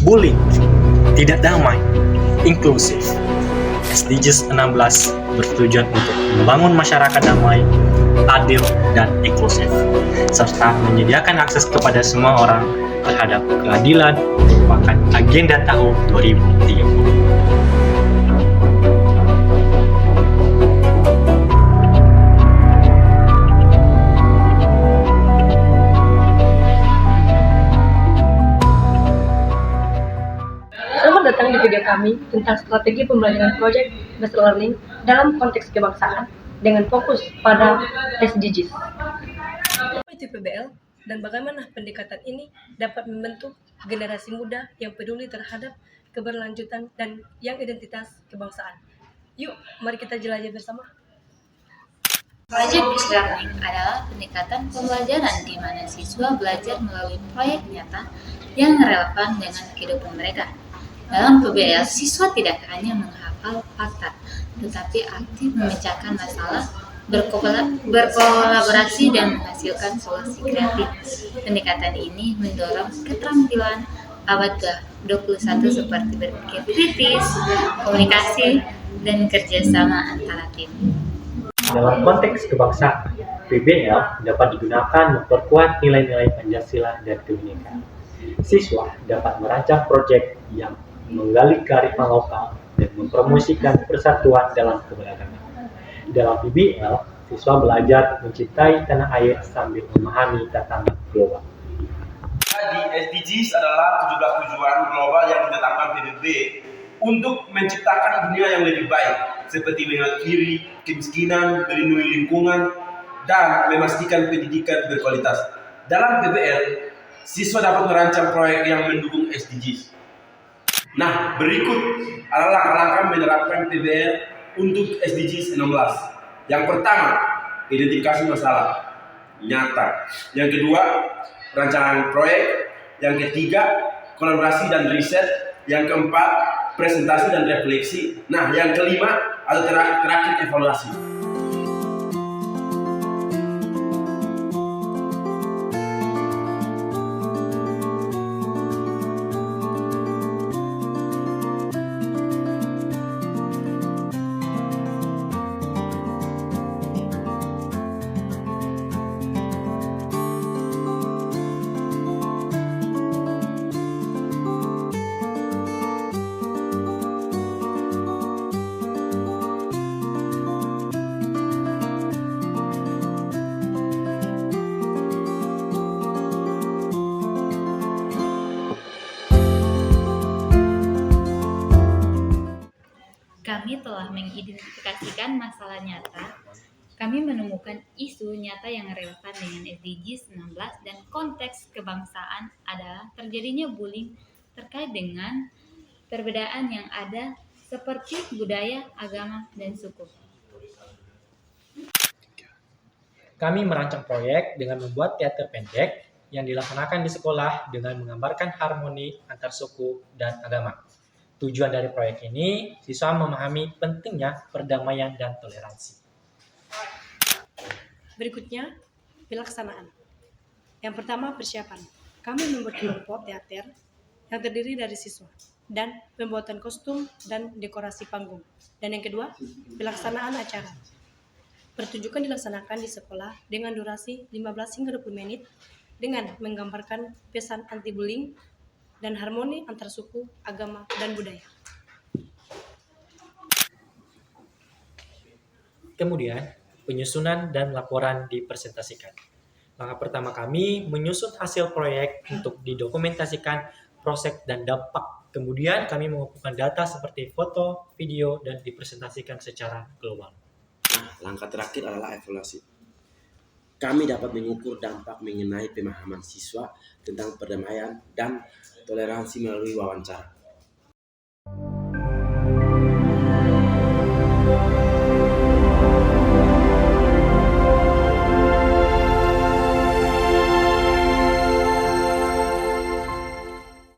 bullying, tidak damai, inklusif. SDGs 16 bertujuan untuk membangun masyarakat damai, adil, dan inklusif, serta menyediakan akses kepada semua orang terhadap keadilan merupakan agenda tahun 2030. Selamat datang di video kami tentang strategi pembelajaran Project Based Learning dalam konteks kebangsaan dengan fokus pada SDGs. Apa itu PBL dan bagaimana pendekatan ini dapat membentuk generasi muda yang peduli terhadap keberlanjutan dan yang identitas kebangsaan? Yuk, mari kita jelajah bersama. Project Based Learning adalah pendekatan pembelajaran di mana siswa belajar melalui proyek nyata yang relevan dengan kehidupan mereka. Dalam PBL, siswa tidak hanya menghafal fakta, tetapi aktif memecahkan masalah, berkolaborasi, dan menghasilkan solusi kreatif. Pendekatan ini mendorong keterampilan abad ke-21 seperti berpikir kritis, komunikasi, dan kerjasama antara tim. Dalam konteks kebangsaan, PBL dapat digunakan memperkuat nilai-nilai Pancasila dan Kebinekaan. Siswa dapat merancang proyek yang menggali kearifan lokal dan mempromosikan persatuan dalam keberagaman. Dalam PBL, siswa belajar mencintai tanah air sambil memahami tatanan global. Jadi, SDGs adalah 17 tujuan global yang ditetapkan PBB untuk menciptakan dunia yang lebih baik, seperti mengakhiri kemiskinan, melindungi lingkungan, dan memastikan pendidikan berkualitas. Dalam PBL, siswa dapat merancang proyek yang mendukung SDGs. Nah, berikut adalah langkah-langkah menerapkan PBL untuk SDGs 16. Yang pertama, identifikasi masalah nyata. Yang kedua, perencanaan proyek. Yang ketiga, kolaborasi dan riset. Yang keempat, presentasi dan refleksi. Nah, yang kelima, atau terakhir evaluasi. Kami telah mengidentifikasikan masalah nyata. Kami menemukan isu nyata yang relevan dengan SDGs 16 dan konteks kebangsaan adalah terjadinya bullying terkait dengan perbedaan yang ada seperti budaya, agama, dan suku. Kami merancang proyek dengan membuat teater pendek yang dilaksanakan di sekolah dengan menggambarkan harmoni antar suku dan agama. Tujuan dari proyek ini, siswa memahami pentingnya perdamaian dan toleransi. Berikutnya, pelaksanaan. Yang pertama, persiapan. Kami membuat kelompok teater yang terdiri dari siswa dan pembuatan kostum dan dekorasi panggung. Dan yang kedua, pelaksanaan acara. Pertunjukan dilaksanakan di sekolah dengan durasi 15 hingga 20 menit dengan menggambarkan pesan anti-bullying dan harmoni antar suku, agama, dan budaya. Kemudian, penyusunan dan laporan dipresentasikan. Langkah pertama kami menyusun hasil proyek untuk didokumentasikan proses dan dampak. Kemudian kami mengumpulkan data seperti foto, video, dan dipresentasikan secara global. Nah, langkah terakhir adalah evaluasi. Kami dapat mengukur dampak mengenai pemahaman siswa tentang perdamaian dan toleransi melalui wawancara.